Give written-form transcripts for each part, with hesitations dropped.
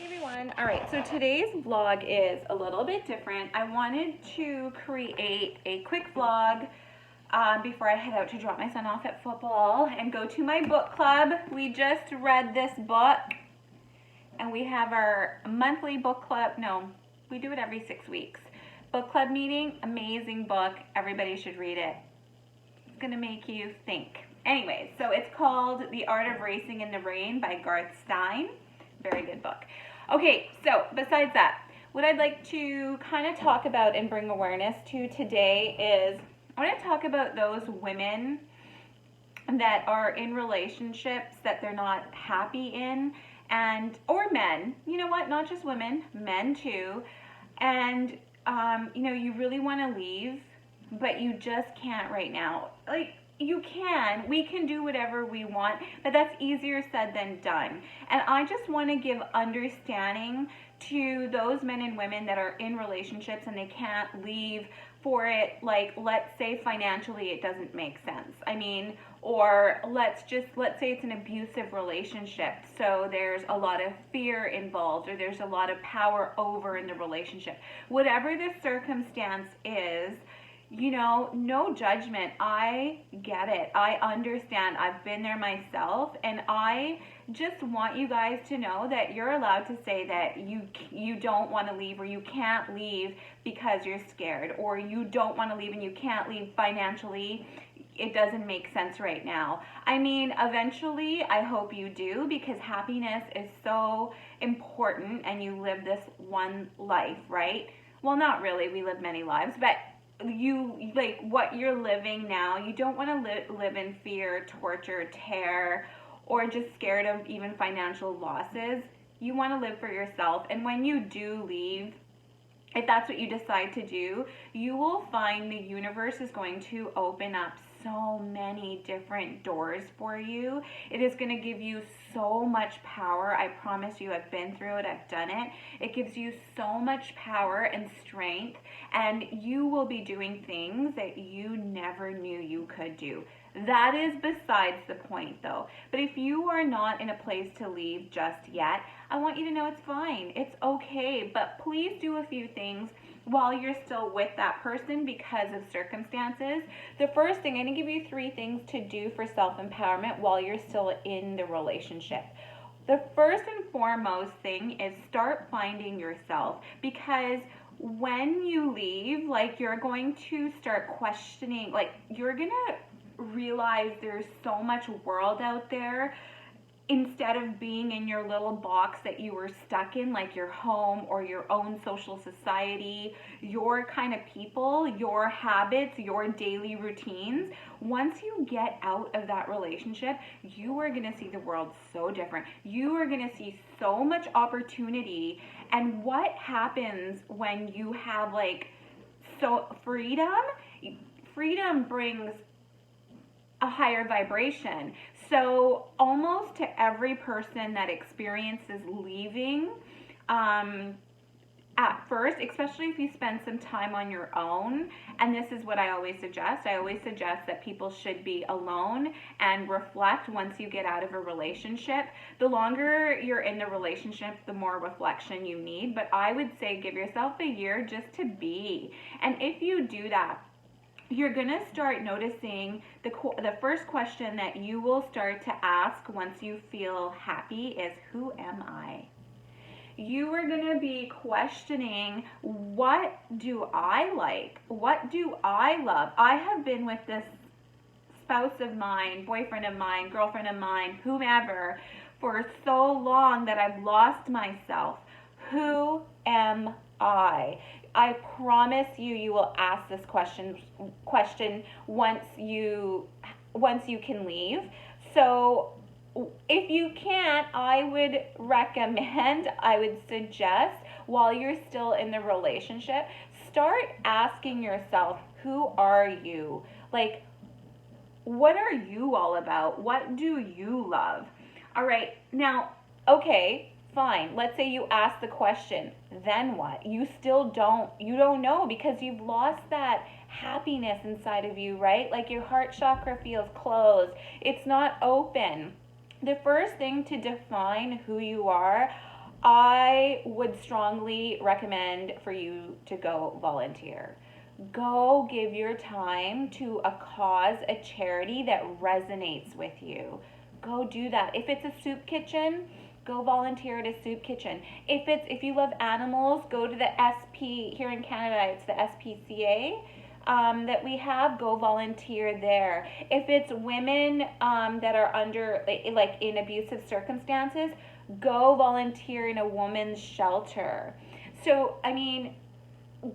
Hey everyone. All right, so today's vlog is a little bit different. I wanted to create a quick vlog before I head out to drop my son off at football and go to my book club. We just read this book and we have our monthly book club. No, we do it every 6 weeks. Book club meeting, amazing book. Everybody should read it. It's gonna make you think. Anyway, so it's called The Art of Racing in the Rain by Garth Stein. Very good book. Okay, so besides that, what I'd like to kind of talk about and bring awareness to today is I want to talk about those women that are in relationships that they're not happy in, and or men, you know what, not just women, men too, and you really want to leave, but you just can't right now. Like, we can do whatever we want, but that's easier said than done. And I just want to give understanding to those men and women that are in relationships and they can't leave for it. Like, let's say financially it doesn't make sense. I mean, or let's say it's an abusive relationship, so there's a lot of fear involved, or there's a lot of power over in the relationship. Whatever the circumstance is, no judgment. I get it. I understand. I've been there myself, and I just want you guys to know that you're allowed to say that you don't want to leave, or you can't leave because you're scared, or you don't want to leave and you can't leave financially. It doesn't make sense right now. I mean, eventually, I hope you do, because happiness is so important, and you live this one life, right? Well, not really. We live many lives, but what you're living now, you don't want to live in fear, torture, terror, or just scared of even financial losses. You want to live for yourself, and when you do leave, if that's what you decide to do, you will find the universe is going to open up so many different doors for you. It is going to give you so much power. I promise you, I've been through it, I've done it. It gives you so much power and strength, and you will be doing things that you never knew you could do. That is besides the point, though. But if you are not in a place to leave just yet, I want you to know it's fine. It's okay. But please do a few things while you're still with that person because of circumstances. The first thing, I'm going to give you 3 things to do for self-empowerment while you're still in the relationship. The first and foremost thing is start finding yourself, because when you leave, you're going to start questioning, you're going to realize there's so much world out there instead of being in your little box that you were stuck in, like your home or your own social society, your kind of people, your habits, your daily routines. Once you get out of that relationship, you are going to see the world so different. You are going to see so much opportunity. And what happens when you have freedom brings a higher vibration. So almost to every person that experiences leaving, at first, especially if you spend some time on your own, and this is what I always suggest. I always suggest that people should be alone and reflect once you get out of a relationship. The longer you're in the relationship, the more reflection you need. But I would say give yourself a year just to be. And if you do that, you're going to start noticing the first question that you will start to ask once you feel happy is, who am I? You are going to be questioning, what do I like? What do I love? I have been with this spouse of mine, boyfriend of mine, girlfriend of mine, whomever, for so long that I've lost myself. Who am I? I promise you will ask this question once you can leave. So if you can't, I would suggest, while you're still in the relationship, start asking yourself, who are you? What are you all about? What do you love? All right, now, okay, fine. Let's say you ask the question, then what? You don't know, because you've lost that happiness inside of you, right? Your heart chakra feels closed. It's not open. The first thing to define who you are, I would strongly recommend for you to go volunteer. Go give your time to a cause, a charity that resonates with you. Go do that. If it's a soup kitchen, go volunteer at a soup kitchen. If you love animals, go to the SP here in Canada. It's the SPCA. That we have, go volunteer there. If it's women that are under like in abusive circumstances, go volunteer in a woman's shelter. So I mean,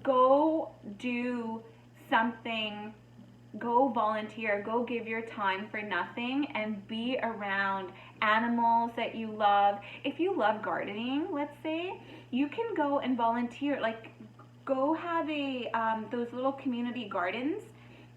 go do something, go volunteer, go give your time for nothing and be around animals that you love. If you love gardening, let's say, you can go and volunteer. Like, go have a those little community gardens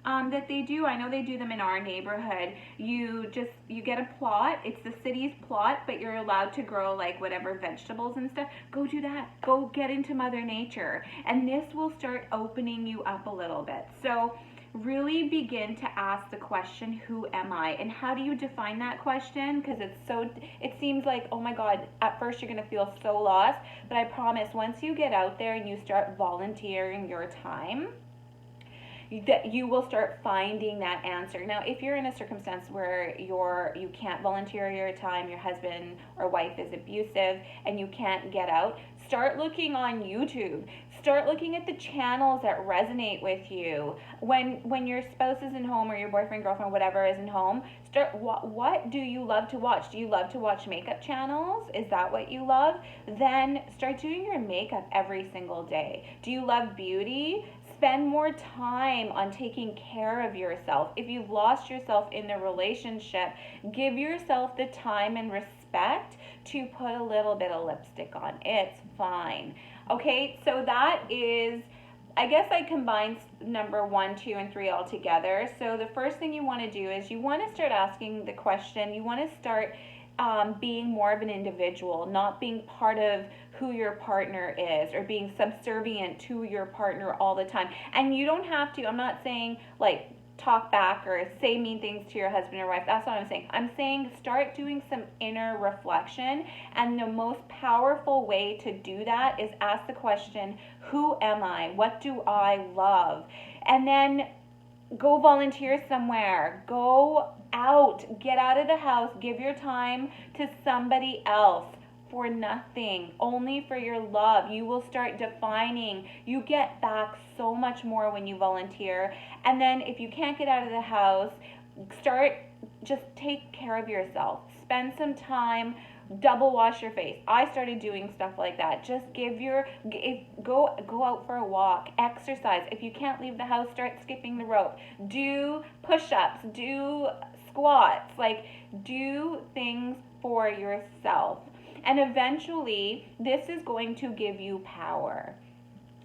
that they do. I know they do them in our neighborhood. You get a plot. It's the city's plot, but you're allowed to grow like whatever vegetables and stuff. Go do that. Go get into Mother Nature, and this will start opening you up a little bit. So really begin to ask the question, who am I? And how do you define that question? Because it seems like, oh my God, at first you're going to feel so lost. But I promise, once you get out there and you start volunteering your time, that you will start finding that answer. Now, if you're in a circumstance where you can't volunteer your time, your husband or wife is abusive and you can't get out, start looking on YouTube. Start looking at the channels that resonate with you. When your spouse isn't home or your boyfriend, girlfriend, whatever isn't home, what do you love to watch? Do you love to watch makeup channels? Is that what you love? Then start doing your makeup every single day. Do you love beauty? Spend more time on taking care of yourself. If you've lost yourself in the relationship, give yourself the time and respect to put a little bit of lipstick on. It's fine. Okay, so that is, I guess I combined number 1, 2, and 3 all together. So the first thing you want to do is you want to start asking the question, you want to start being more of an individual, not being part of who your partner is or being subservient to your partner all the time. And you don't have to, I'm not saying like talk back or say mean things to your husband or wife. That's what I'm saying. I'm saying start doing some inner reflection. And the most powerful way to do that is ask the question, who am I? What do I love? And then go volunteer somewhere. Go out. Get out of the house. Give your time to somebody else for nothing, only for your love. You will start defining. You get back so much more when you volunteer. And then if you can't get out of the house, just take care of yourself. Spend some time, double wash your face. I started doing stuff like that. Just go out for a walk, exercise. If you can't leave the house, start skipping the rope. Do push-ups, do squats, like do things for yourself. And eventually, this is going to give you power.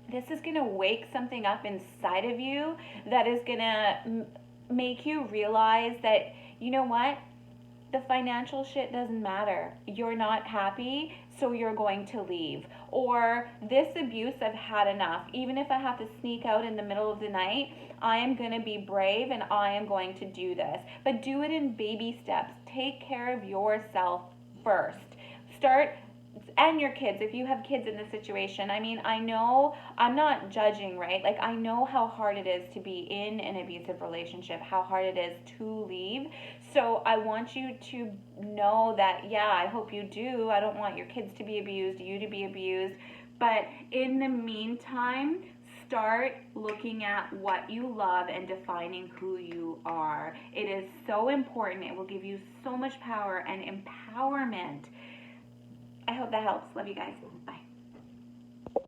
This is going to wake something up inside of you that is going to make you realize that, you know what? The financial shit doesn't matter. You're not happy, so you're going to leave. Or this abuse, I've had enough. Even if I have to sneak out in the middle of the night, I am going to be brave and I am going to do this. But do it in baby steps. Take care of yourself first. And your kids, if you have kids in this situation. I mean, I know, I'm not judging, right? Like, I know how hard it is to be in an abusive relationship, how hard it is to leave. So I want you to know that, yeah, I hope you do. I don't want your kids to be abused, you to be abused. But in the meantime, start looking at what you love and defining who you are. It is so important. It will give you so much power and empowerment. I hope that helps. Love you guys. Bye.